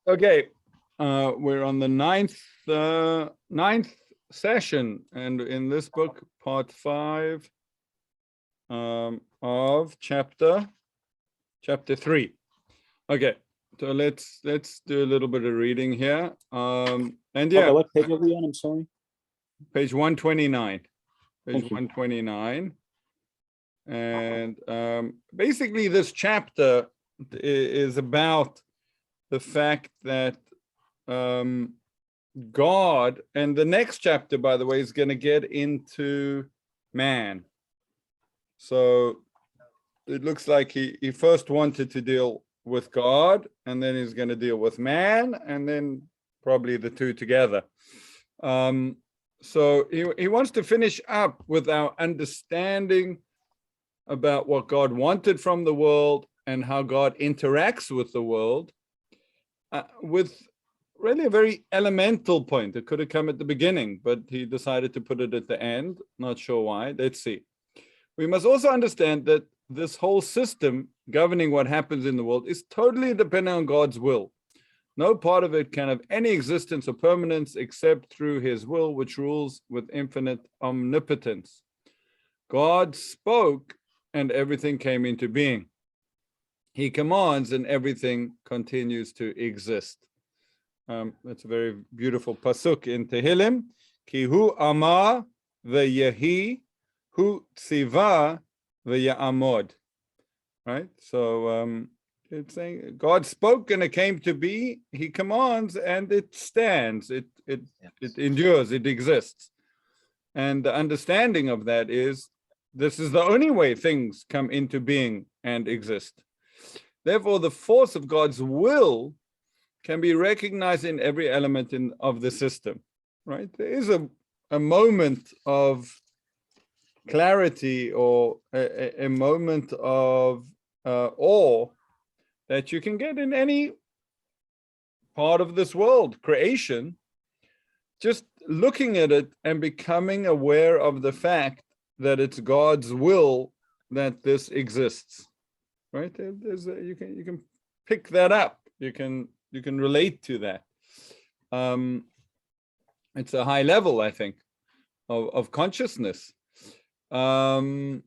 Okay, we're on the ninth session, and in this book, part 5 of chapter 3. Okay, so let's do a little bit of reading here. And yeah, okay, what page are we on? I'm sorry. Page 129. Page Thank you. 129. And basically, this chapter is about the fact that God, and the next chapter, by the way, is going to get into man. So it looks like he first wanted to deal with God, and then he's going to deal with man, and then probably the two together. So he wants to finish up with our understanding about what God wanted from the world and how God interacts with the world, with really a very elemental point. It could have come at the beginning, but he decided to put it at the end. Not sure why. Let's see. We must also understand that this whole system governing what happens in the world is totally dependent on God's will. No part of it can have any existence or permanence except through his will, which rules with infinite omnipotence. God spoke and everything came into being. He commands and everything continues to exist. That's a very beautiful pasuk in Tehillim. Ki hu amar ve'yehi, hu tziva ve'ya'amod. Right? So it's saying God spoke and it came to be. He commands and it stands. It endures. It exists. And the understanding of that is this is the only way things come into being and exist. Therefore, the force of God's will can be recognized in every element of the system, right? There is a moment of clarity or a moment of awe that you can get in any part of this world, creation, just looking at it and becoming aware of the fact that it's God's will that this exists, right? You can pick that up. You can relate to that. It's a high level, I think, of consciousness. It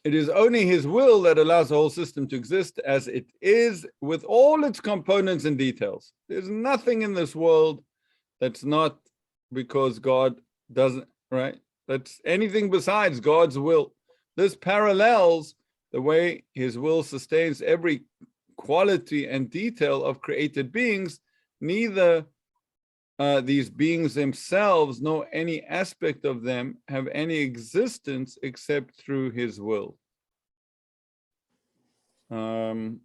is only his will that allows the whole system to exist as it is, with all its components and details. There's nothing in this world that's not because God doesn't, right? That's anything besides God's will. This parallels the way his will sustains every quality and detail of created beings. Neither these beings themselves nor any aspect of them have any existence except through his will. So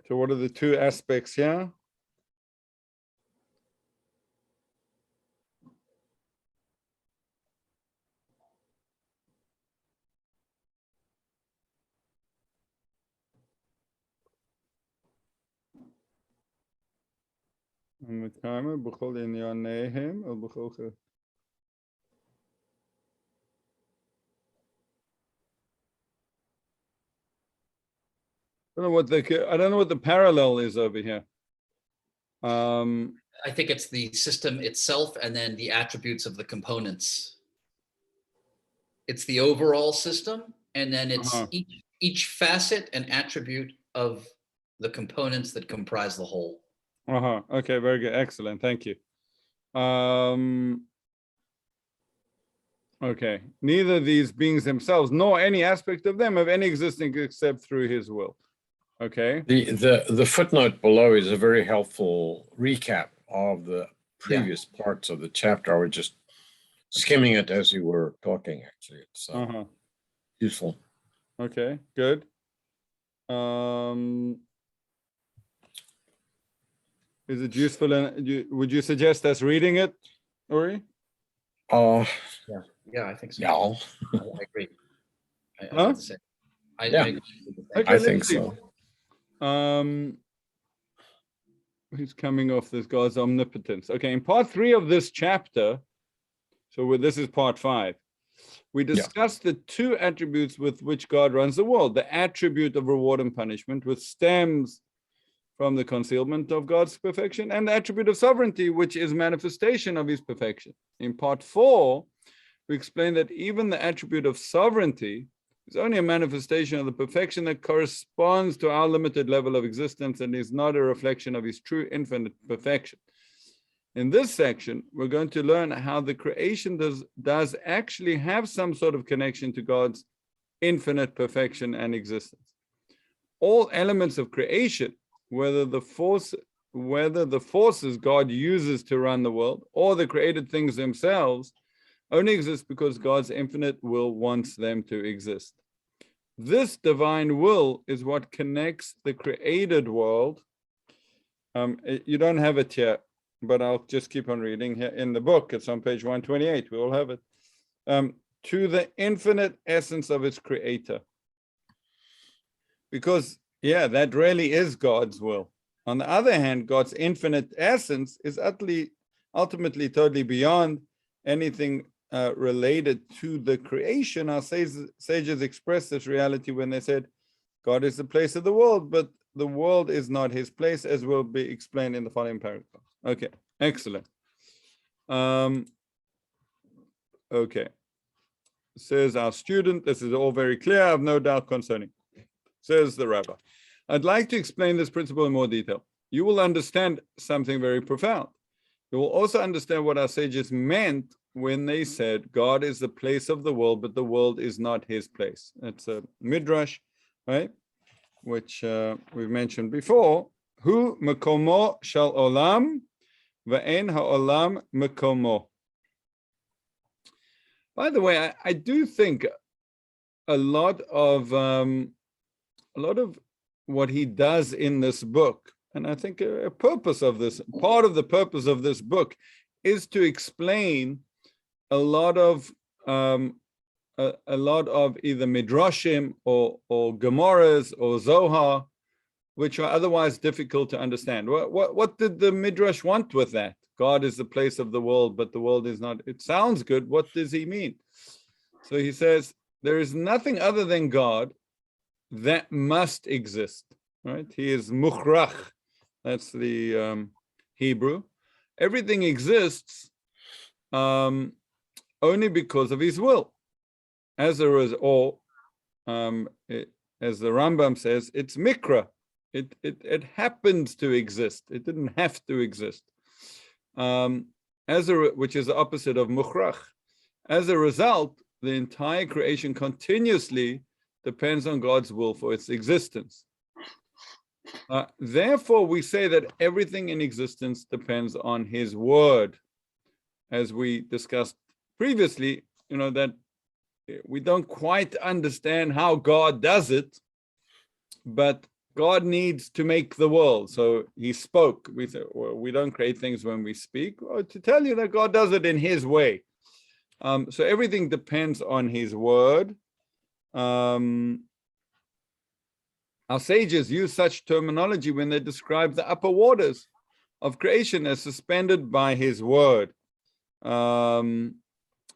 what are the two aspects here? I don't know what the parallel is over here. I think it's the system itself and then the attributes of the components. It's the overall system, and then it's each facet and attribute of the components that comprise the whole. Okay, very good. Excellent. Thank you. Okay. Neither these beings themselves nor any aspect of them have any existence except through his will. Okay. The footnote below is a very helpful recap of the previous parts of the chapter. I was just skimming it as you were talking, actually. It's useful. Okay, good. Is it useful? And would you suggest us reading it, Uri? Yeah, I think so. Yeah. I agree. I think so. He's coming off this God's omnipotence. Okay, in part 3 of this chapter, so this is part 5. We discussed the two attributes with which God runs the world, the attribute of reward and punishment, which stems from the concealment of God's perfection, and the attribute of sovereignty, which is manifestation of his perfection. In part 4, we explained that even the attribute of sovereignty is only a manifestation of the perfection that corresponds to our limited level of existence and is not a reflection of his true infinite perfection. In this section, we're going to learn how the creation does actually have some sort of connection to God's infinite perfection and existence. All elements of creation, whether the forces God uses to run the world or the created things themselves, only exist because God's infinite will wants them to exist. This divine will is what connects the created world. You don't have it here, but I'll just keep on reading here in the book. It's on page 128. We all have it. To the infinite essence of its creator. Because, yeah, that really is God's will. On the other hand, God's infinite essence is ultimately totally beyond anything related to the creation. Our sages expressed this reality when they said, God is the place of the world, but the world is not his place, as will be explained in the following paragraph. Okay, excellent. Okay, says our student, this is all very clear, I have no doubt concerning. Says the rabbi, I'd like to explain this principle in more detail. You will understand something very profound. You will also understand what our sages meant when they said God is the place of the world, but the world is not his place. It's a midrash, right? Which we've mentioned before. Hu mekomo shel olam ve'en ha'olam mekomo. By the way, I do think a lot of what he does in this book, and I think part of the purpose of this book is to explain a lot of either midrashim or Gemaras or Zohar, which are otherwise difficult to understand. What did the midrash want with that? God is the place of the world, but the world is not. It sounds good. What does he mean? So he says there is nothing other than God that must exist. Right? He is mukhrach. That's the Hebrew. Everything exists only because of his will. As the Rambam says, it's mikra. It happens to exist. It didn't have to exist. Which is the opposite of mukhrach. As a result, the entire creation continuously depends on God's will for its existence. Therefore, we say that everything in existence depends on his word. As we discussed previously, that we don't quite understand how God does it, but God needs to make the world. So he spoke. We say, well, we don't create things when we speak. Or to tell you that God does it in his way. So everything depends on his word. Our sages use such terminology when they describe the upper waters of creation as suspended by his word. And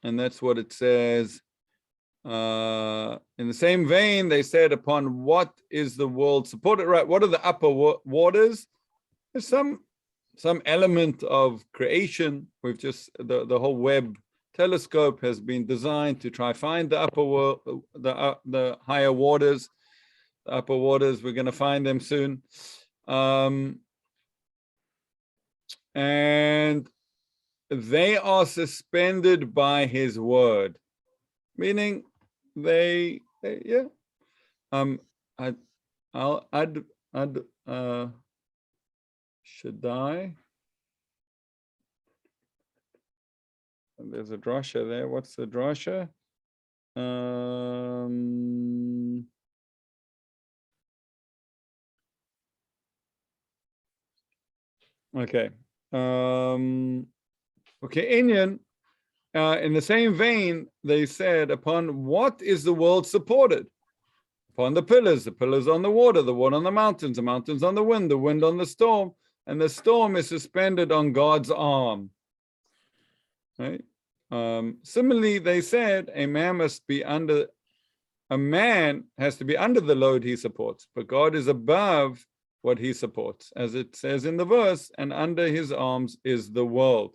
that's what it says. In the same vein, they said, upon what is the world supported? Right, what are the upper waters? There's some element of creation. We've just, the whole Webb telescope has been designed to try find the upper the higher waters. The upper waters, we're going to find them soon. And they are suspended by his word, meaning they Shaddai. And there's a drasha there. What's the drasha? Okay. Okay, Inyan, in the same vein, they said, upon what is the world supported? Upon the pillars on the water on the mountains on the wind on the storm, and the storm is suspended on God's arm. Right? Similarly, they said a man has to be under the load he supports, but God is above what he supports, as it says in the verse, and under his arms is the world.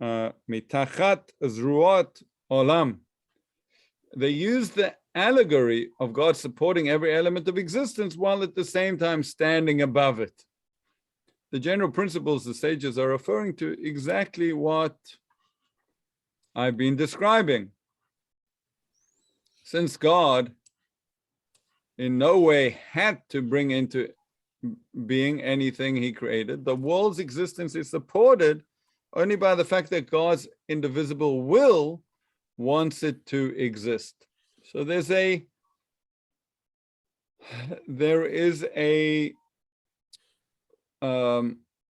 Mitachat zruot olam. They use the allegory of God supporting every element of existence while at the same time standing above it. The general principles the sages are referring to exactly what I've been describing. Since God in no way had to bring into being anything he created, the world's existence is supported only by the fact that God's indivisible will wants it to exist. So there is a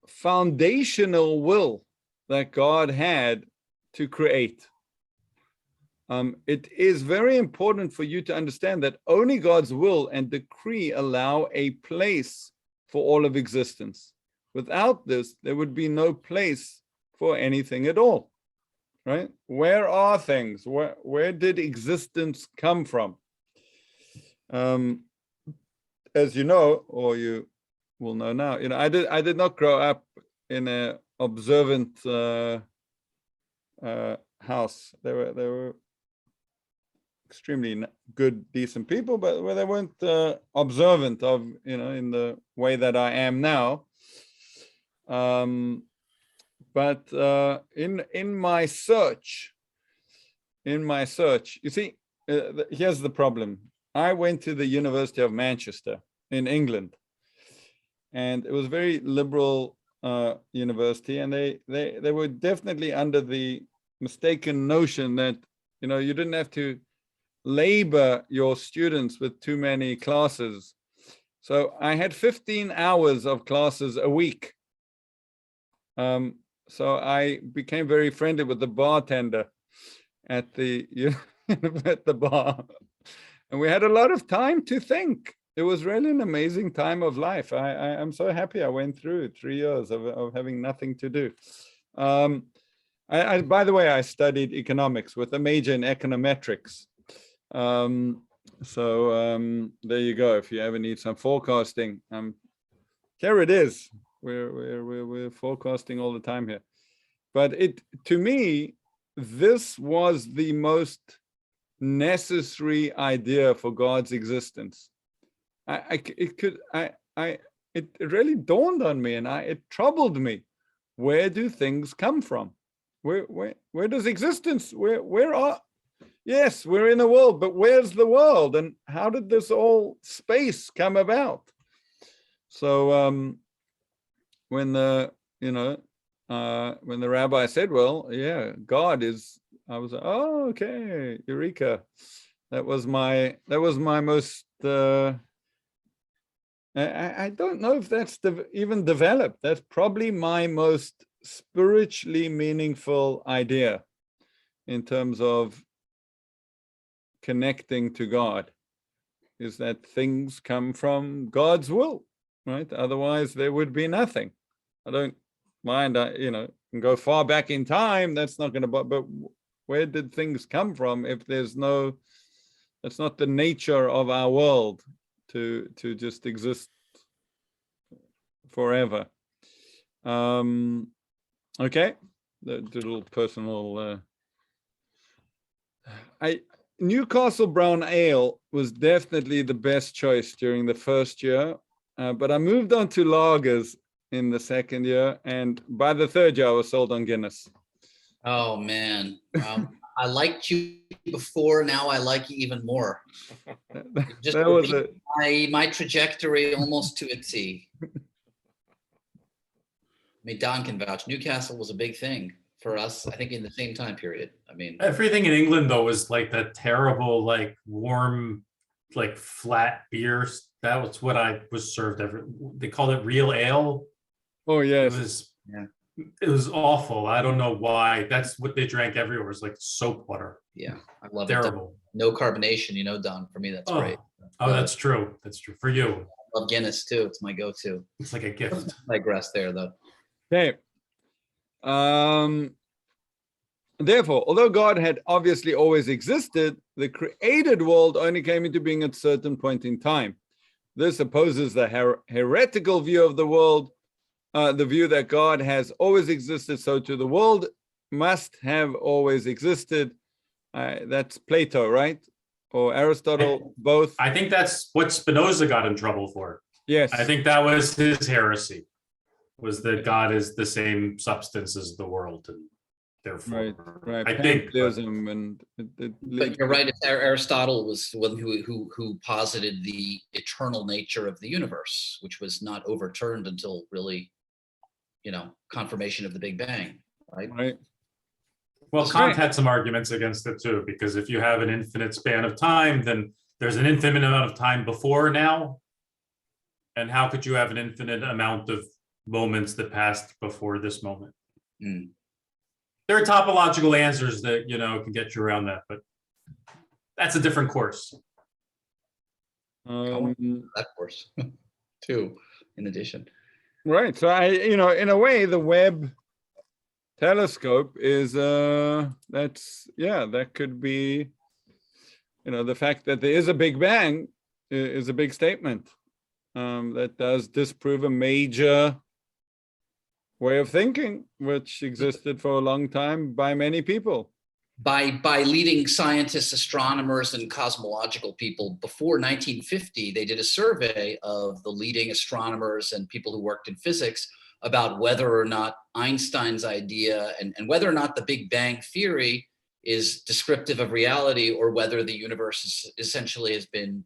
foundational will that God had to create. It is very important for you to understand that only God's will and decree allow a place for all of existence. Without this, there would be no place for anything at all, right? Where are things? Where did existence come from? As you know, or you will know now, I did not grow up in an observant house. They were extremely good, decent people, but they weren't observant of, in the way that I am now. But in my search, you see, here's the problem. I went to the University of Manchester in England, and it was a very liberal university, and they were definitely under the mistaken notion that you didn't have to labor your students with too many classes. So I had 15 hours of classes a week. So I became very friendly with the bartender at the at the bar, and we had a lot of time to think. It was really an amazing time of life. I'm so happy I went through 3 years of having nothing to do. By the way, I studied economics with a major in econometrics. There you go. If you ever need some forecasting, here it is. We're forecasting all the time here. But to me, this was the most necessary idea for God's existence. It really dawned on me, and it troubled me. Where do things come from? Where does existence? Yes, we're in the world, but where's the world? And how did this all space come about? So when the rabbi said, well, yeah, God is, I was like, oh, okay, Eureka. That was my most, I don't know if that's even developed. That's probably my most spiritually meaningful idea in terms of connecting to God, is that things come from God's will, right? Otherwise there would be nothing. I don't mind, can go far back in time. That's not going to, but where did things come from if that's not the nature of our world to just exist forever. Okay, the little personal, Newcastle Brown Ale was definitely the best choice during the first year, but I moved on to lagers in the second year, and by the third year I was sold on Guinness. Oh man, I liked you before. Now I like you even more. Just that was my trajectory almost to a T. I mean, Don can vouch. Newcastle was a big thing for us, I think, in the same time period. I mean, everything in England though was like that terrible, like warm, like flat beers. That was what I was served. They called it real ale. Oh yes. It was awful. I don't know why. That's what they drank everywhere. It was like soap water. Yeah, I love Terrible. it. No carbonation, Don. For me, that's great. Oh, that's true. That's true for you. I love Guinness too. It's my go-to. It's like a gift. I digress there though. Okay. Therefore, although God had obviously always existed, the created world only came into being at a certain point in time. This opposes the heretical view of the world, the view that God has always existed, so too the world must have always existed. That's Plato, right? Or Aristotle, both. I think that's what Spinoza got in trouble for. Yes. I think that was his heresy, was that God is the same substance as the world, and therefore, right. I think. Pantheism and But you're right. Aristotle was the one who posited the eternal nature of the universe, which was not overturned until really, confirmation of the Big Bang, right? Right. Well, Kant had some arguments against it too, because if you have an infinite span of time, then there's an infinite amount of time before now. And how could you have an infinite amount of moments that passed before this moment? Mm. There are topological answers that, can get you around that, but that's a different course. That course, too, in addition. Right. So in a way, the Webb telescope is that could be, the fact that there is a Big Bang is a big statement. That does disprove a major way of thinking, which existed for a long time by many people. By leading scientists, astronomers, and cosmological people before 1950, they did a survey of the leading astronomers and people who worked in physics about whether or not Einstein's idea and whether or not the Big Bang theory is descriptive of reality, or whether the universe is essentially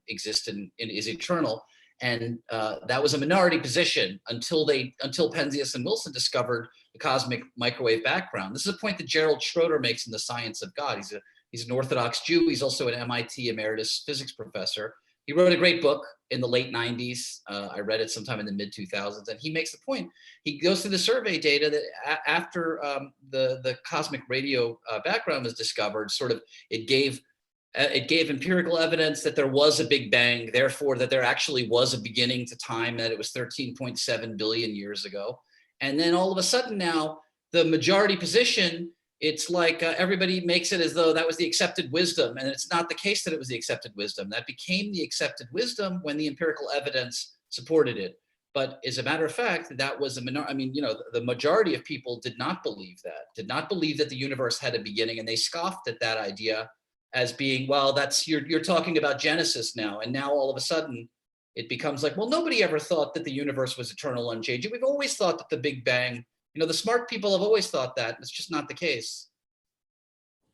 existed and is eternal. And that was a minority position until Penzias and Wilson discovered the cosmic microwave background. This is a point that Gerald Schroeder makes in The Science of God. He's an Orthodox Jew. He's also an MIT emeritus physics professor. He wrote a great book in the late 90s. I read it sometime in the mid 2000s, and he makes the point. He goes through the survey data that after the cosmic radio background was discovered, it gave empirical evidence that there was a Big Bang, therefore that there actually was a beginning to time, that it was 13.7 billion years ago. And then all of a sudden now, the majority position, it's like everybody makes it as though that was the accepted wisdom. And it's not the case that it was the accepted wisdom. That became the accepted wisdom when the empirical evidence supported it. But as a matter of fact, that was the majority of people did not believe that the universe had a beginning, and they scoffed at that idea as being, well, that's you're talking about Genesis now. And now all of a sudden it becomes like, well, nobody ever thought that the universe was eternal, unchanging. We've always thought that the Big Bang, the smart people have always thought that. It's just not the case.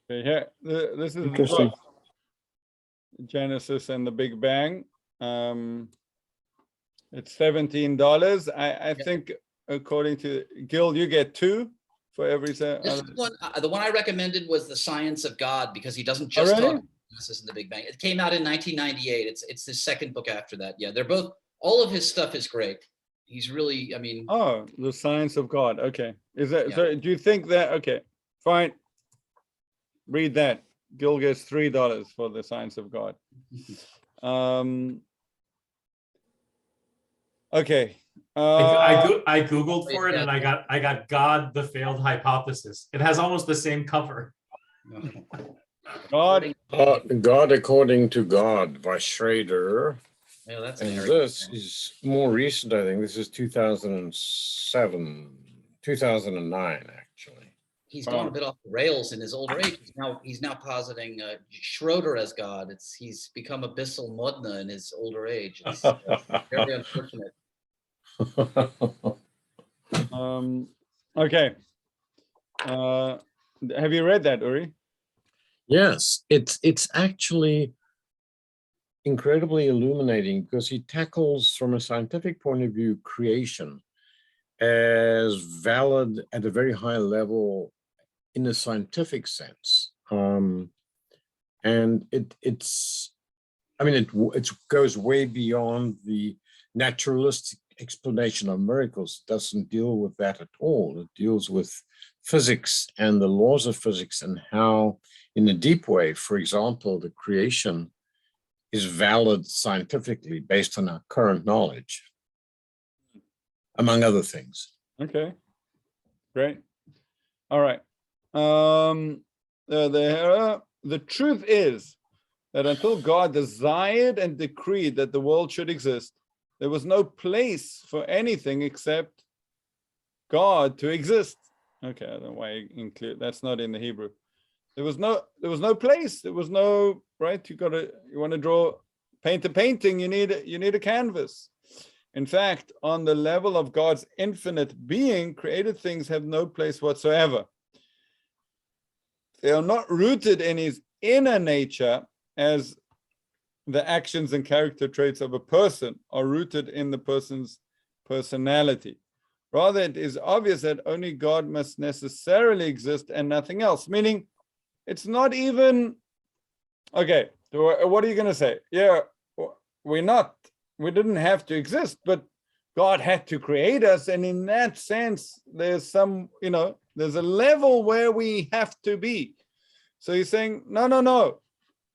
Yeah, this is Interesting. Genesis and the Big Bang. It's $17. I think, according to Gil, you get 2 for every set. This one, the one I recommended was The Science of God, because he doesn't just talk about Genesis and the Big Bang. It came out in 1998. It's his second book after that. Yeah, they're both, all of his stuff is great. He's really, Oh, The Science of God. Okay. Is that, so do you think that, okay, fine. Read that. Gil gets $3 for The Science of God. Okay. I Googled for it, and I got God, the Failed Hypothesis. It has almost the same cover. God. God According to God by Schrader. Yeah, that's and this is more recent, I think. This is 2007, 2009, actually. He's gone a bit off the rails in his older age. He's now positing Schroeder as God. He's become abyssal modna in his older age. It's very unfortunate. Okay. Have you read that, Uri? Yes, it's actually incredibly illuminating, because he tackles, from a scientific point of view, creation as valid at a very high level in a scientific sense. And it goes way beyond the naturalistic explanation of miracles. It doesn't deal with that at all. It deals with physics and the laws of physics, and how, in a deep way, for example, the creation is valid scientifically based on our current knowledge, among other things. Okay, great. All right. the truth is that until God desired and decreed that the world should exist, there was no place for anything except God to exist. Okay, I don't know why I include that's not in the Hebrew. There was no place. There was no, right. You want to paint a painting. You need a canvas. In fact, on the level of God's infinite being, created things have no place whatsoever. They are not rooted in his inner nature as the actions and character traits of a person are rooted in the person's personality. Rather, it is obvious that only God must necessarily exist and nothing else, meaning it's not even, okay, what are you going to say? Yeah, we didn't have to exist, but God had to create us. And in that sense, there's some, there's a level where we have to be. So he's saying, no,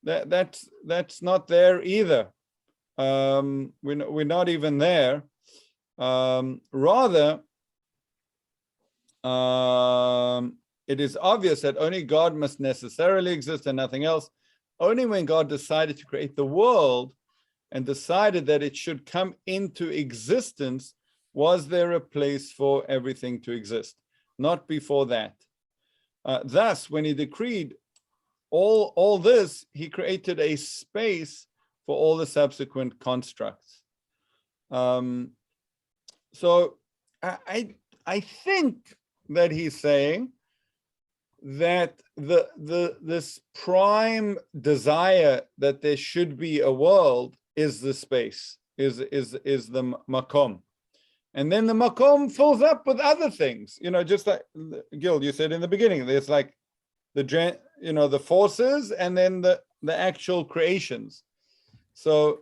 that's not there either. We're not even there. Rather, it is obvious that only God must necessarily exist and nothing else. Only when God decided to create the world and decided that it should come into existence was there a place for everything to exist, not before that. Thus, when he decreed all this, he created a space for all the subsequent constructs. So I think that he's saying that this prime desire that there should be a world is the space, is the makom. And then the makom fills up with other things, just like Gil, you said in the beginning, there's like the forces and then the actual creations. So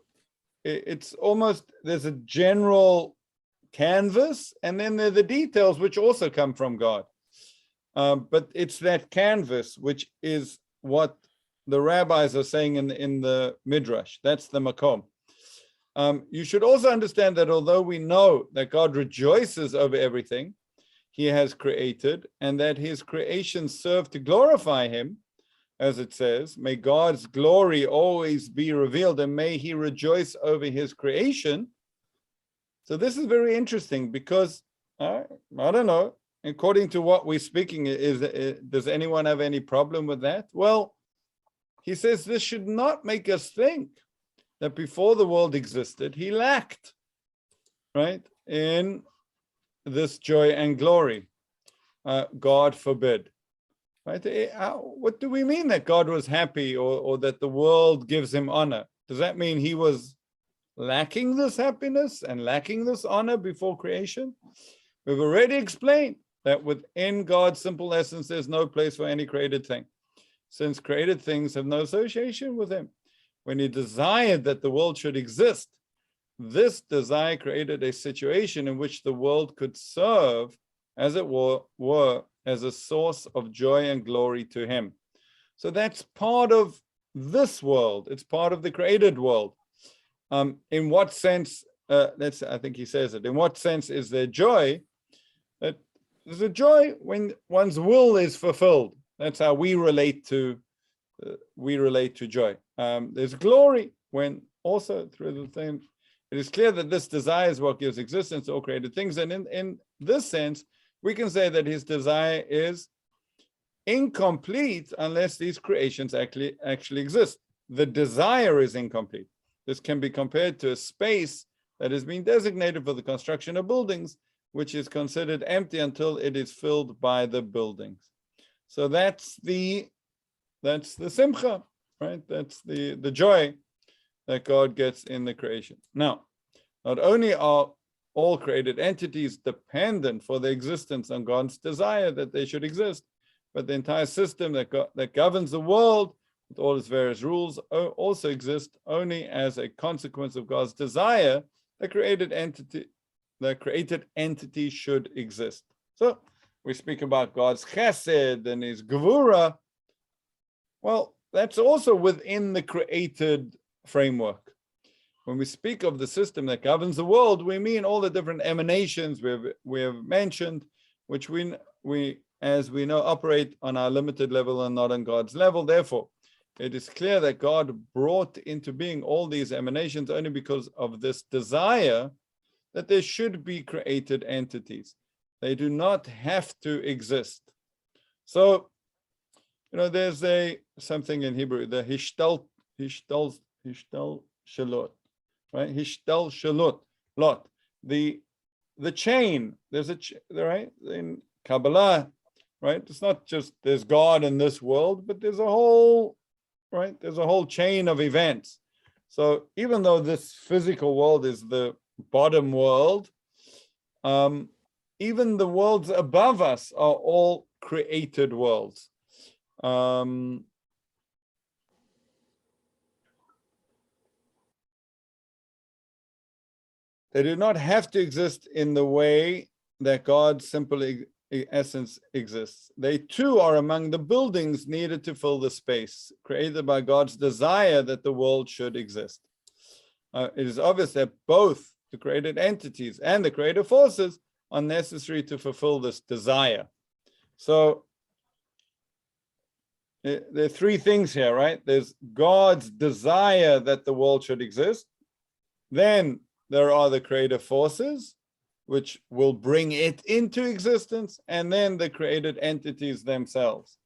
it's almost, there's a general canvas, and then there are the details which also come from God. But it's that canvas which is what the rabbis are saying in the Midrash. That's the makom. You should also understand that although we know that God rejoices over everything he has created, and that his creations serve to glorify him, as it says, may God's glory always be revealed, and may he rejoice over his creation. So this is very interesting because, I don't know, according to what we're speaking, does anyone have any problem with that? Well, he says this should not make us think that before the world existed, he lacked, right, in this joy and glory. God forbid. Right? What do we mean that God was happy or that the world gives him honor? Does that mean he was lacking this happiness and lacking this honor before creation? We've already explained that within God's simple essence, there's no place for any created thing, since created things have no association with him. When he desired that the world should exist, this desire created a situation in which the world could serve, as it were, as a source of joy and glory to him. So that's part of this world. It's part of the created world. In what sense, I think he says it, in what sense is there joy? There's a joy when one's will is fulfilled. That's how we relate to joy. There's glory when also through the thing. It is clear that this desire is what gives existence to all created things. And in this sense, we can say that his desire is incomplete unless these creations actually exist. The desire is incomplete. This can be compared to a space that has been designated for the construction of buildings, which is considered empty until it is filled by the buildings. So that's the simcha, right? That's the joy that God gets in the creation. Now, not only are all created entities dependent for their existence on God's desire that they should exist, but the entire system that governs the world with all its various rules also exists only as a consequence of God's desire that created entity should exist. So we speak about God's chesed and his gevura. Well, that's also within the created framework. When we speak of the system that governs the world, we mean all the different emanations we have mentioned, which we as we know, operate on our limited level and not on God's level. Therefore, it is clear that God brought into being all these emanations only because of this desire that there should be created entities. They do not have to exist. So, there's something in Hebrew, the hishtal shalot, right? Hishtal shalot, lot. The chain, there's right? In Kabbalah, right? It's not just there's God in this world, but there's a whole, right? There's a whole chain of events. So even though this physical world is the bottom world, even the worlds above us are all created worlds. They do not have to exist in the way that God's simple essence exists. They too are among the buildings needed to fill the space created by God's desire that the world should exist. It is obvious that both the created entities and the creative forces are necessary to fulfill this desire. So there are three things here, right? There's God's desire that the world should exist. Then there are the creative forces, which will bring it into existence, and then the created entities themselves.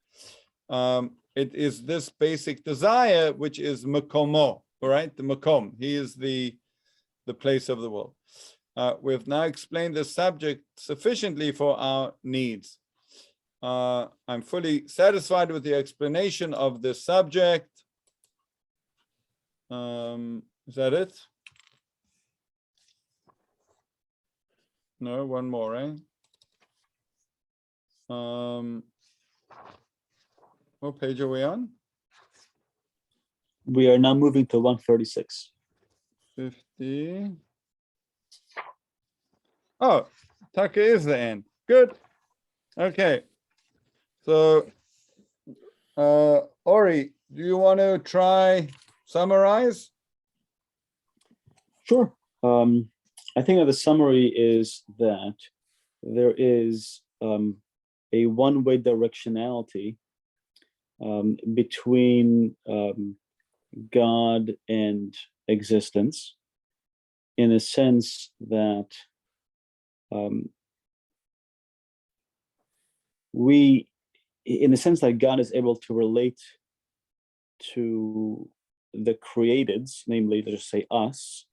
It is this basic desire, which is makomo, right? The makom, he is the place of the world. We've now explained the subject sufficiently for our needs. I'm fully satisfied with the explanation of this subject. Is that it? No, one more, right? What page are we on? We are now moving to 136. 50. Oh, Taka is the end. Good. Okay. So, Ori, do you want to try summarize? Sure. I think that the summary is that there is a one-way directionality between God and existence, in a sense that God is able to relate to the createds, namely, let's just say us,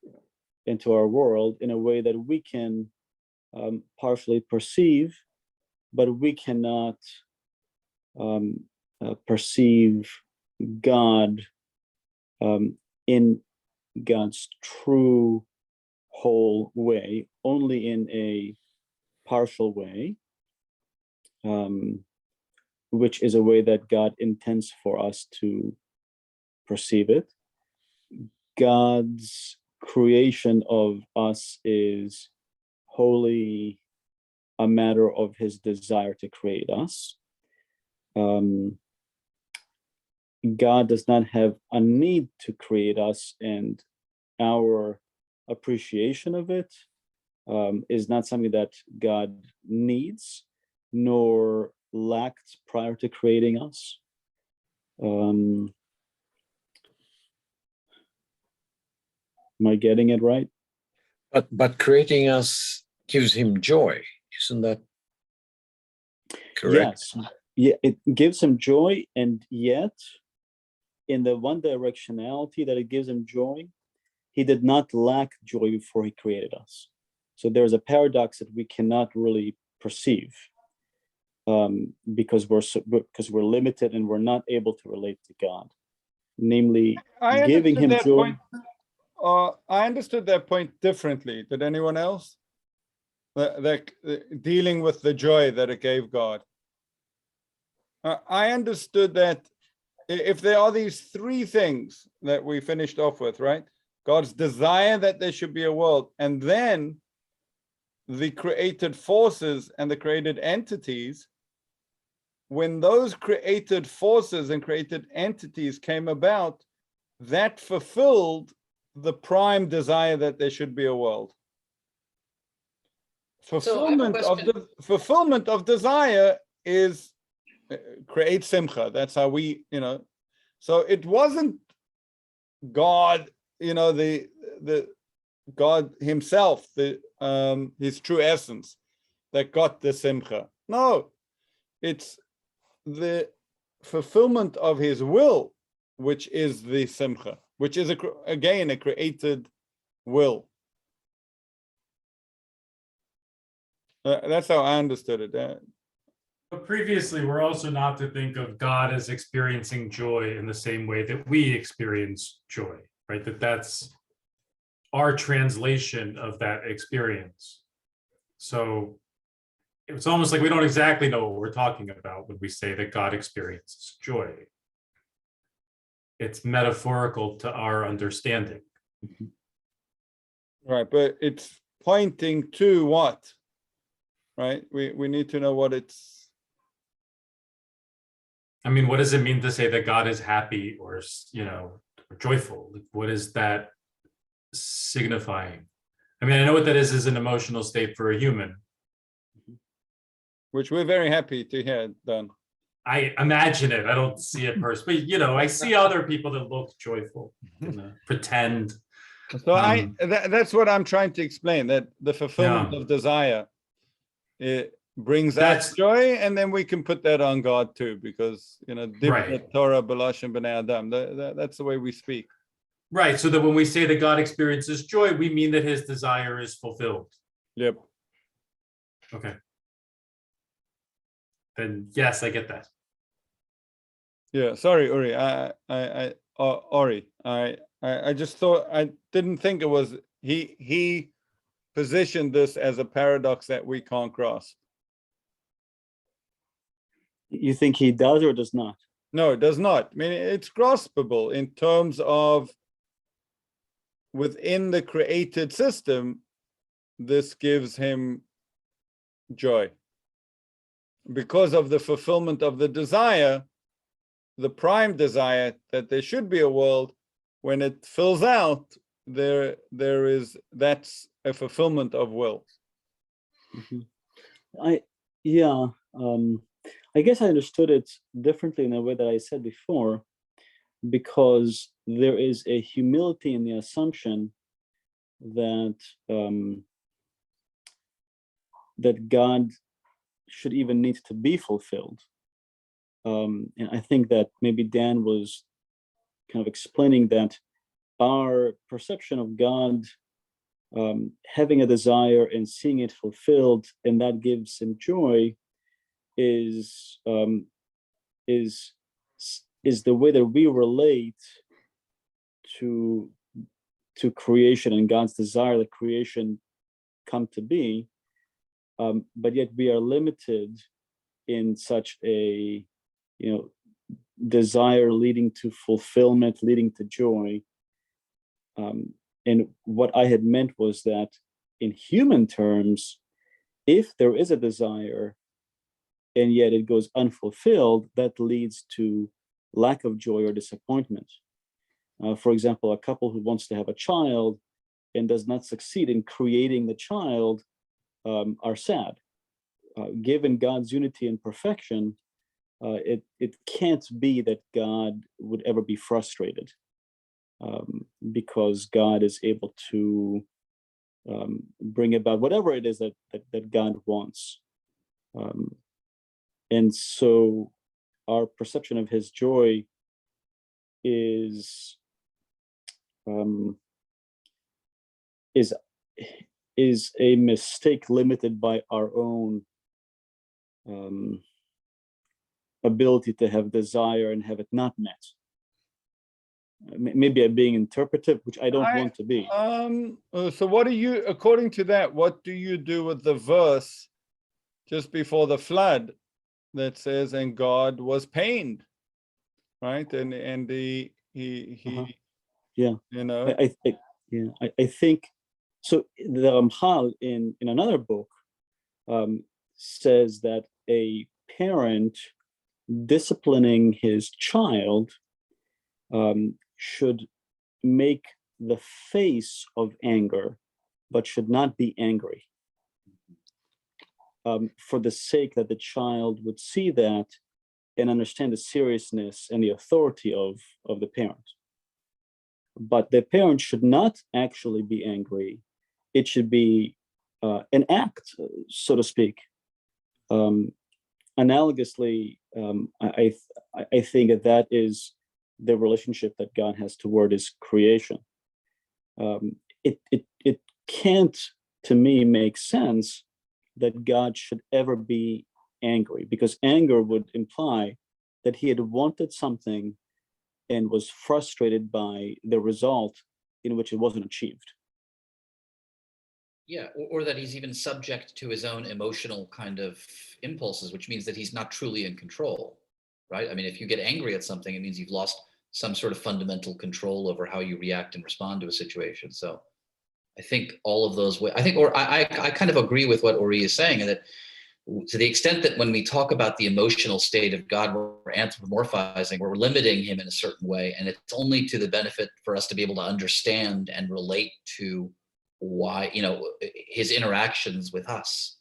into our world in a way that we can partially perceive, but we cannot perceive God in God's true whole way, only in a partial way, which is a way that God intends for us to perceive it. God's creation of us is wholly a matter of his desire to create us. God does not have a need to create us, and our appreciation of it is not something that God needs nor lacked prior to creating us. Am I getting it right? But creating us gives him joy, isn't that correct? Yes. Yeah, it gives him joy, and yet in the one directionality that it gives him joy, he did not lack joy before he created us. So there's a paradox that we cannot really perceive because we're limited and we're not able to relate to God. Namely, giving him joy. I understood that point differently. Did anyone else? Dealing with the joy that it gave God. I understood that if there are these three things that we finished off with, right? God's desire that there should be a world, and then the created forces and the created entities, when those created forces and created entities came about, that fulfilled the prime desire that there should be a world. Fulfillment of desire is creates simcha. That's how we, so it wasn't God, the God himself, his true essence that got the simcha. No, it's the fulfillment of his will, which is the simcha, which is again a created will. That's how I understood it. But previously, we're also not to think of God as experiencing joy in the same way that we experience joy, right? That's our translation of that experience. So it's almost like we don't exactly know what we're talking about when we say that God experiences joy. It's metaphorical to our understanding. Right, but it's pointing to what? Right? We need to know what it's. I mean, what does it mean to say that God is happy or, or joyful? Like, what is that signifying? I mean, I know what that is an emotional state for a human. Which we're very happy to hear done. I imagine it. I don't see it personally, but I see other people that look joyful, pretend. So that's what I'm trying to explain, that the fulfillment of desire, it brings us joy, and then we can put that on God too, because right. Torah B'lashon B'nei Adam. That's the way we speak. Right. So that when we say that God experiences joy, we mean that his desire is fulfilled. Yep. Okay. Then yes, I get that. Yeah. Sorry, Uri. Ori. I just thought, I didn't think it was, he positioned this as a paradox that we can't grasp. You think he does or does not? No, it does not. I mean, it's graspable in terms of within the created system, this gives him joy. Because of the fulfillment of the desire, the prime desire that there should be a world, when it fills out, that's a fulfillment of will. I guess I understood it differently in a way that I said before, because there is a humility in the assumption that that God should even need to be fulfilled. And I think that maybe Dan was kind of explaining that our perception of God having a desire and seeing it fulfilled, and that gives him joy, is the way that we relate to creation and God's desire that creation come to be, but yet we are limited in such a desire leading to fulfillment, leading to joy. And what I had meant was that in human terms, if there is a desire and yet it goes unfulfilled, that leads to lack of joy or disappointment. For example, a couple who wants to have a child and does not succeed in creating the child are sad. Given God's unity and perfection, it can't be that God would ever be frustrated, because God is able to bring about whatever it is that God wants. And so our perception of his joy is a mistake limited by our own ability to have desire and have it not met. Maybe I'm being interpretive, which I don't want to be. So what do you, according to that, what do you do with the verse just before the flood that says, and God was pained, right? And he yeah, I think so. The Ramchal in another book says that a parent disciplining his child should make the face of anger, but should not be angry. for the sake that the child would see that and understand the seriousness and the authority of the parent. But the parent should not actually be angry. It should be an act, so to speak. Analogously, I think that is the relationship that God has toward his creation. It can't, to me, make sense that God should ever be angry, because anger would imply that he had wanted something and was frustrated by the result in which it wasn't achieved. Yeah, or that he's even subject to his own emotional kind of impulses, which means that he's not truly in control, right? I mean, if you get angry at something, it means you've lost some sort of fundamental control over how you react and respond to a situation. So I think all of those, I kind of agree with what Ori is saying, and that to the extent that when we talk about the emotional state of God, we're anthropomorphizing, we're limiting him in a certain way, and it's only to the benefit for us to be able to understand and relate to why, his interactions with us.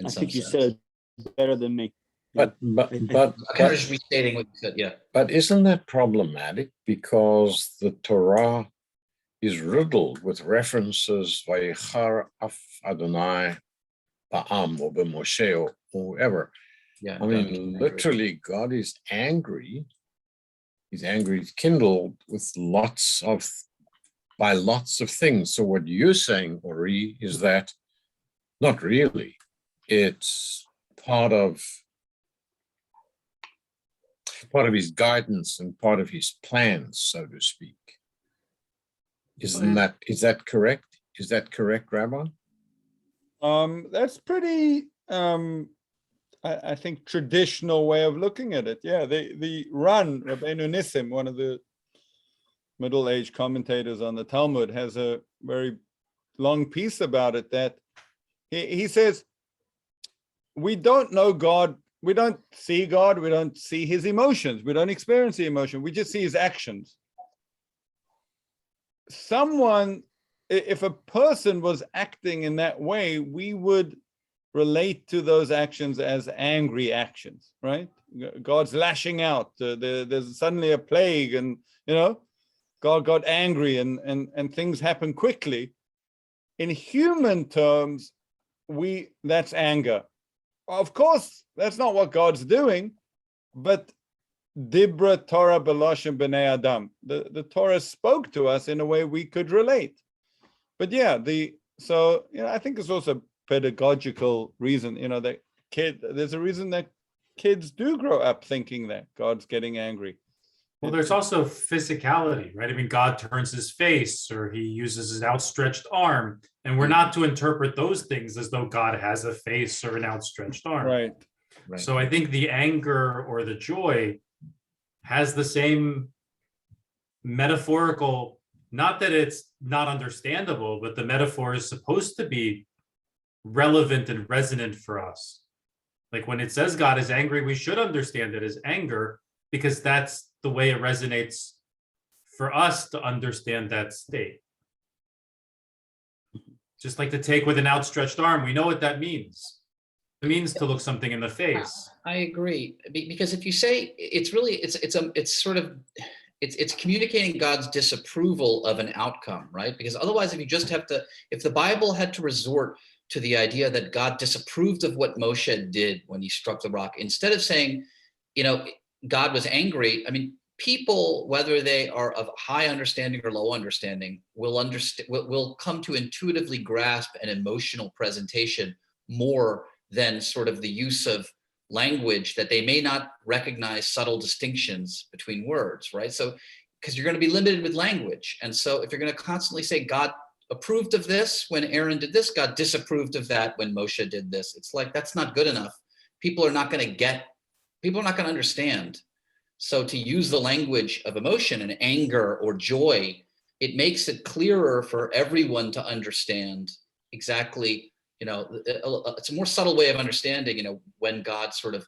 I think you said it better than me. But I'm kind of just restating what you said, yeah. But isn't that problematic? Because the Torah is riddled with references, Vayichar af Adonai ba'am or b'Moshe or whoever. Yeah, I mean, literally, God is angry. He's angry, kindled with by lots of things. So what you're saying, Ori, is that not really. It's part of his guidance and part of his plans, so to speak. Is that correct? Is that correct, Rabbi? That's pretty, I think, traditional way of looking at it. Yeah, the Ran, Rabbeinu Nissim, one of the middle-aged commentators on the Talmud, has a very long piece about it, that he says, we don't know God, we don't see God, we don't see his emotions, we don't experience the emotion, we just see his actions. If a person was acting in that way, we would relate to those actions as angry actions, right? God's lashing out, there's suddenly a plague, and God got angry, and things happen quickly. In human terms, that's anger. Of course, that's not what God's doing, but Dibra Torah B'Lashon B'nei Adam. The Torah spoke to us in a way we could relate. But yeah, I think it's also a pedagogical reason, there's a reason that kids do grow up thinking that God's getting angry. Well, there's also physicality, right? I mean, God turns his face, or he uses his outstretched arm, and we're not to interpret those things as though God has a face or an outstretched arm. Right. So I think the anger or the joy has the same metaphorical, not that it's not understandable, but the metaphor is supposed to be relevant and resonant for us. Like when it says God is angry, we should understand it as anger, because that's the way it resonates for us to understand that state. Just like to take with an outstretched arm, we know what that means. It means to look something in the face. I agree, because if you say it's communicating God's disapproval of an outcome, right? Because otherwise, if the Bible had to resort to the idea that God disapproved of what Moshe did when he struck the rock, instead of saying, God was angry, I mean, people, whether they are of high understanding or low understanding, will come to intuitively grasp an emotional presentation more than sort of the use of language that they may not recognize subtle distinctions between words, right? So, because you're going to be limited with language. And so if you're going to constantly say God approved of this when Aaron did this, God disapproved of that when Moshe did this, it's like, that's not good enough. People are not going to understand. So to use the language of emotion and anger or joy, it makes it clearer for everyone to understand exactly, it's a more subtle way of understanding, when God sort of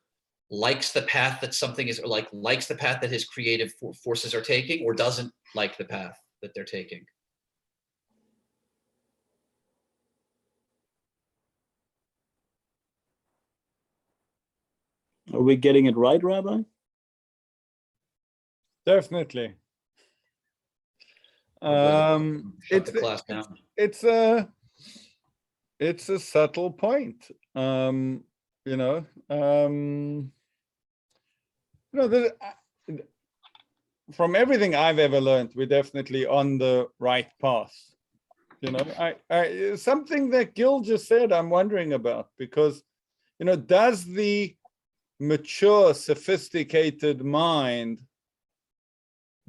likes the path that something is, or likes the path that his creative forces are taking, or doesn't like the path that they're taking. Are we getting it right, Rabbi? Definitely. Shut the class down. It's a subtle point. You know, from everything I've ever learned, we're definitely on the right path. You know, I something that Gil just said, I'm wondering about, because, you know, does the mature, sophisticated mind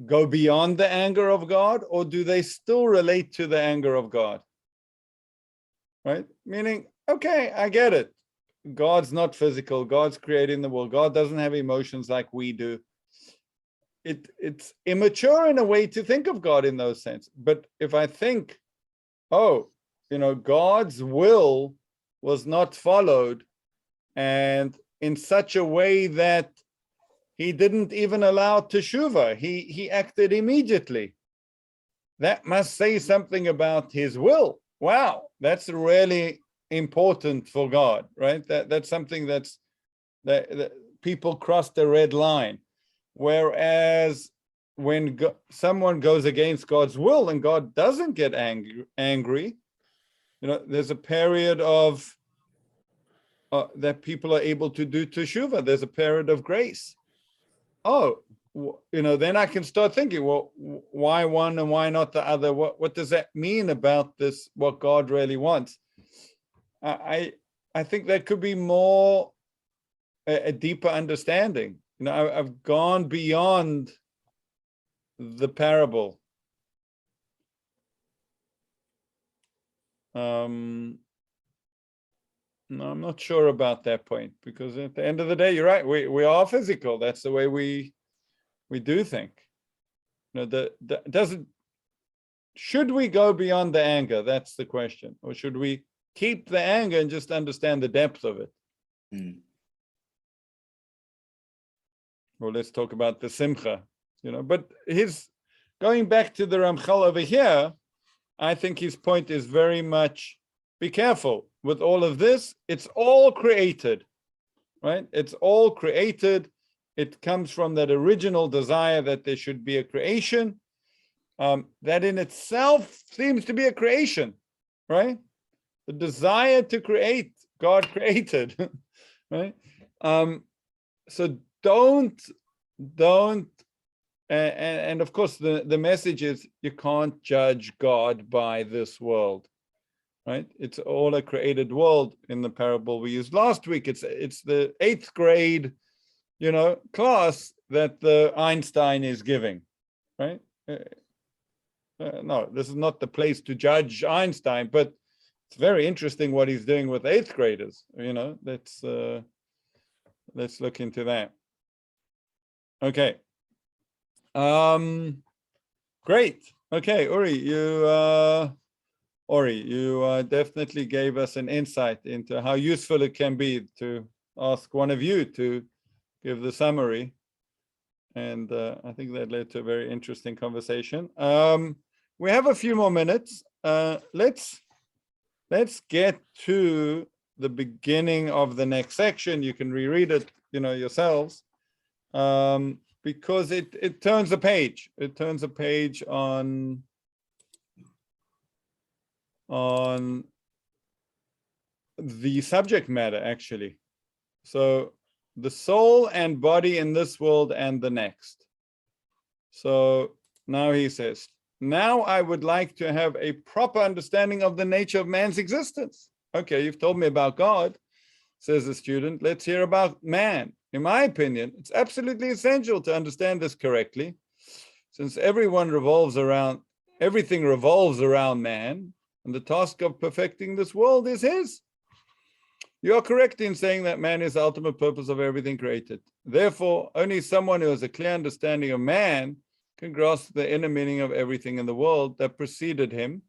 go beyond the anger of God, or do they still relate to the anger of God? Right? Meaning, okay, I get it. God's not physical. God's creating the world. God doesn't have emotions like we do. It's immature in a way to think of God in those sense. But if I think, oh, you know, God's will was not followed, and in such a way that he didn't even allow teshuvah, he acted immediately. That must say something about his will. Wow, that's really important for God, right? That's something that people cross the red line. Whereas when someone goes against God's will and God doesn't get angry, you know, there's a period of that people are able to do teshuvah. There's a period of grace. Oh, you know, then I can start thinking, well, why one and why not the other? What does that mean about this, what God really wants? I think there could be more, a deeper understanding. You know, I've gone beyond the parable. No, I'm not sure about that point, because at the end of the day, you're right. We are physical. That's the way we do think. You know, should we go beyond the anger? That's the question. Or should we keep the anger and just understand the depth of it? Or let's talk about the simcha, you know. But going back to the Ramchal over here, I think his point is very much, be careful with all of this. It's all created, right? It's all created. It comes from that original desire that there should be a creation. That in itself seems to be a creation, right? The desire to create, God created, right? So don't, and of course the message is you can't judge God by this world, right? It's all a created world. In the parable we used last week, it's the 8th grade, you know, class that the Einstein is giving, right? No, this is not the place to judge Einstein, but it's very interesting what he's doing with 8th graders. You know, let's look into that. Okay. Great. Okay, Uri, you definitely gave us an insight into how useful it can be to ask one of you to give the summary. And I think that led to a very interesting conversation. We have a few more minutes. Let's get to the beginning of the next section. You can reread it, you know, yourselves, because it turns a page. It turns a page on the subject matter, actually. So the soul and body in this world and the next. So now he says, now I would like to have a proper understanding of the nature of man's existence. Okay, you've told me about God, says the student. Let's hear about man. In my opinion, it's absolutely essential to understand this correctly, since everything revolves around man, and the task of perfecting this world is his. You are correct in saying that man is the ultimate purpose of everything created. Therefore, only someone who has a clear understanding of man can grasp the inner meaning of everything in the world that preceded him.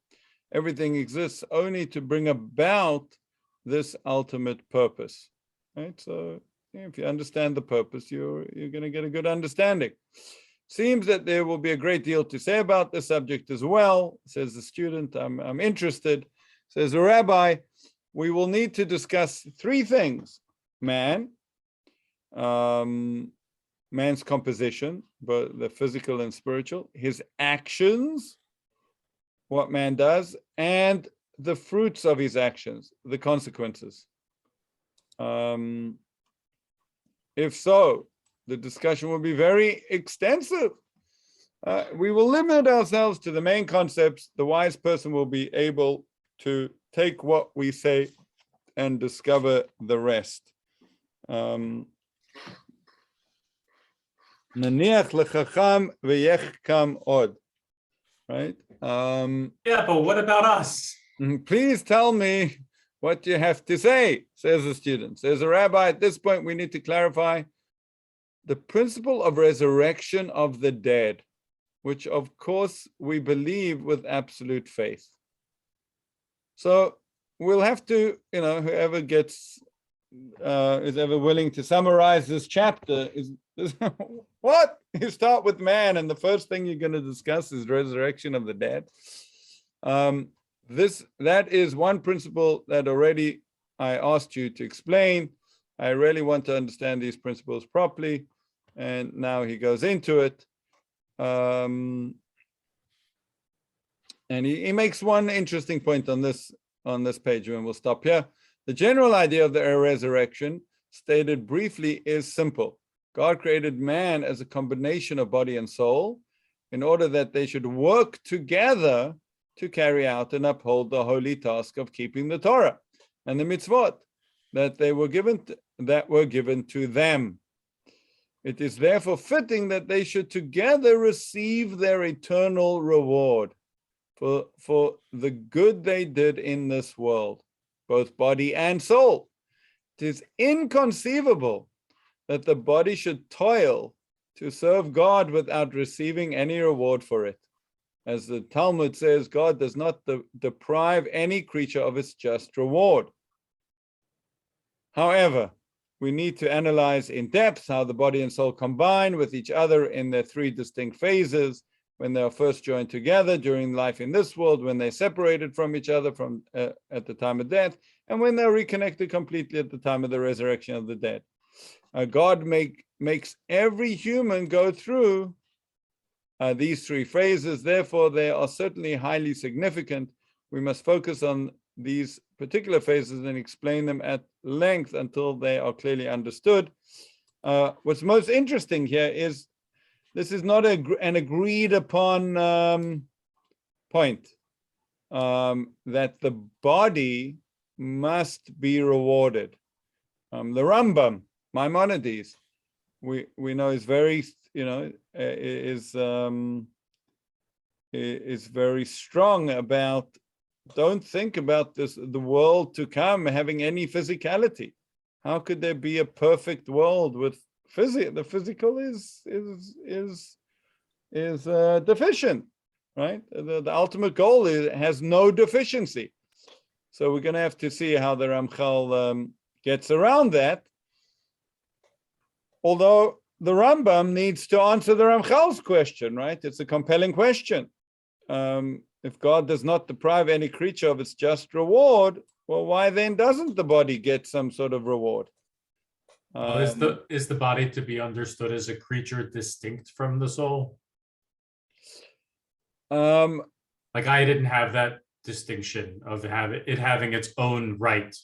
Everything exists only to bring about this ultimate purpose. Right? So if you understand the purpose, you're going to get a good understanding. Seems that there will be a great deal to say about this subject as well, says the student. I'm interested. Says the rabbi, we will need to discuss 3 things: man, man's composition, both the physical and spiritual, his actions, what man does, and the fruits of his actions, the consequences. If so, the discussion will be very extensive. We will limit ourselves to the main concepts. The wise person will be able to take what we say and discover the rest. Naniach lechacham v'yechkam od. Right? Yeah, but what about us? Please tell me what you have to say, says the student. Says a rabbi, at this point, we need to clarify the principle of resurrection of the dead, which of course we believe with absolute faith. So we'll have to, whoever gets, is ever willing to summarize this chapter is what? You start with man, and the first thing you're going to discuss is resurrection of the dead. That is one principle that already I asked you to explain. I really want to understand these principles properly, and now he goes into it. And he makes one interesting point on this page, and we'll stop here. The general idea of the resurrection, stated briefly, is simple. God created man as a combination of body and soul in order that they should work together to carry out and uphold the holy task of keeping the Torah and the mitzvot that were given to them. It is therefore fitting that they should together receive their eternal reward for the good they did in this world, both body and soul. It is inconceivable that the body should toil to serve God without receiving any reward for it. As the Talmud says, God does not deprive any creature of its just reward. However, we need to analyze in depth how the body and soul combine with each other in their three distinct phases: when they are first joined together during life in this world, when they're separated from each other at the time of death, and when they're reconnected completely at the time of the resurrection of the dead. God makes every human go through these three phases. Therefore, they are certainly highly significant. We must focus on these particular phases and explain them at length until they are clearly understood. What's most interesting here is this is not an agreed upon point, that the body must be rewarded. The Rambam, Maimonides, we know is very, is very strong about, don't think about the world to come having any physicality. How could there be a perfect world with the physical is deficient, right? The ultimate goal has no deficiency. So we're going to have to see how the Ramchal gets around that. Although the Rambam needs to answer the Ramchal's question, right? It's a compelling question. If God does not deprive any creature of its just reward, well, why then doesn't the body get some sort of reward? Is the body to be understood as a creature distinct from the soul? Like I didn't have that distinction of having its own right.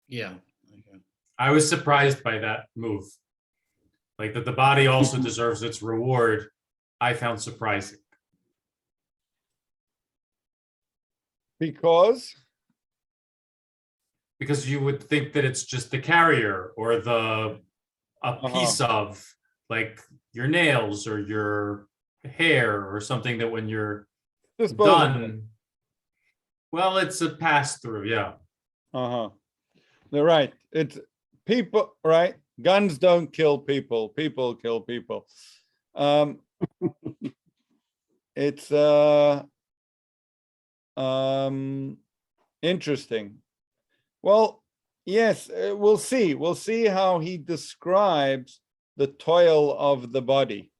Yeah. Okay. I was surprised by that move. Like that the body also deserves its reward, I found surprising. Because you would think that it's just the carrier or a piece of, like your nails or your hair or something, that when you're done, well, it's a pass through. Yeah. They're right. It's people, right? Guns don't kill people. People kill people. It's interesting. Well, yes, we'll see. We'll see how he describes the toil of the body.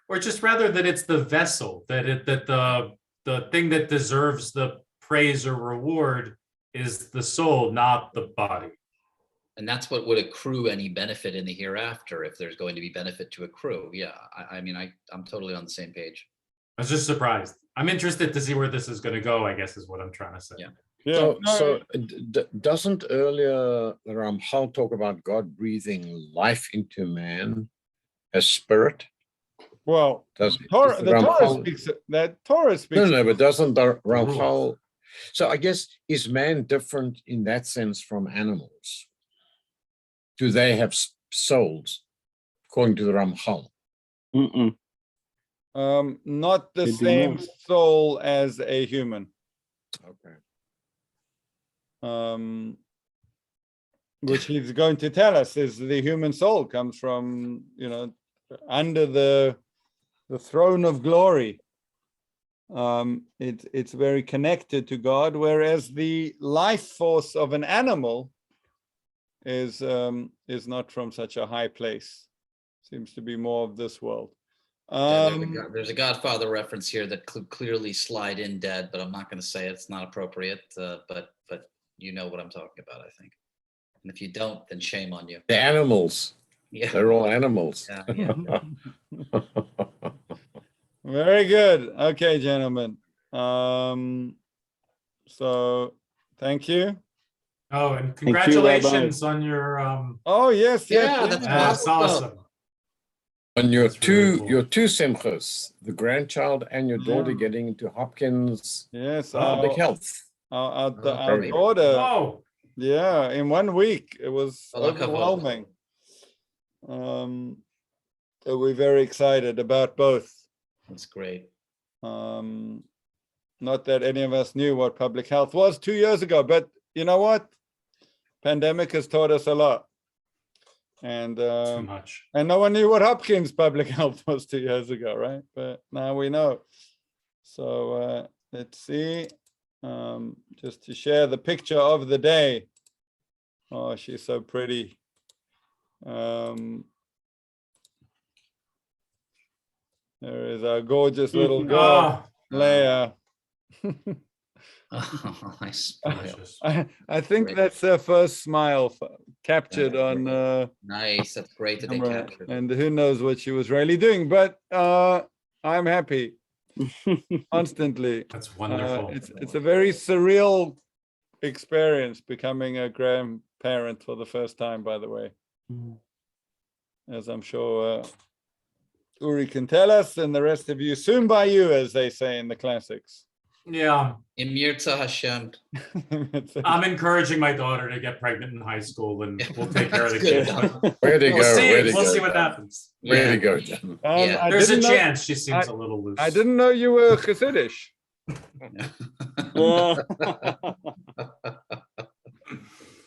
Or just rather that it's the vessel, that the thing that deserves the praise or reward is the soul, not the body. And that's what would accrue any benefit in the hereafter if there's going to be benefit to accrue. Yeah, I mean, I'm totally on the same page. I was just surprised. I'm interested to see where this is going to go, I guess is what I'm trying to say. Yeah. Yeah. So doesn't earlier the Ramchal talk about God breathing life into man as spirit? Well, Does the Torah Ramchal- speaks that. Torah speaks. No, but doesn't the Ramchal? So I guess, is man different in that sense from animals? Do they have souls, according to the Ramchal? Mm-mm. Not the They do same not. soul as a human. Okay. Which he's going to tell us is the human soul comes from, you know, under the throne of glory. It's very connected to God, whereas the life force of an animal is not from such a high place. Seems to be more of this world. Yeah, there's a Godfather reference here that could clearly slide in, Dad, but I'm not going to say it. It's not appropriate. But you know what I'm talking about, I think. And if you don't, then shame on you. The animals. Yeah. They're all animals. Yeah. Very good. Okay, gentlemen. So thank you. Oh, and you, Rabbi. congratulations on your Oh yes, yes, Yeah, that's that's awesome. On your That's really cool. your two simchas, the grandchild and your daughter Yeah. getting into Hopkins yes. public health. Our great. daughter. Oh, Yeah, in 1 week it was Oh, look how overwhelming. So we're very excited about both. That's great. Not that any of us knew what public health was 2 years ago, but you know what? Pandemic has taught us a lot. And too much. and no one knew what Hopkins public health was 2 years ago, right? But now we know. So let's see. Just to share the picture of the day. Oh, she's so pretty. There is our gorgeous little girl, Oh, Leia. Oh, nice. delicious. I think Great. that's her first smile captured on Nice. That's great that they camera. captured it. And who knows what she was really doing, but I'm happy constantly. That's wonderful. It's a very surreal experience becoming a grandparent for the first time, by the way, as I'm sure Uri can tell us, and the rest of you, soon by you, as they say in the classics. Yeah, Im Yirtzeh Hashem. I'm encouraging my daughter to get pregnant in high school, and we'll take care of the That's kids. good. Way to go. Way to We'll go. see what happens. Way Yeah. to go, John. Yeah. There's a didn't know- chance she seems a little loose. I didn't know you were Hasidish.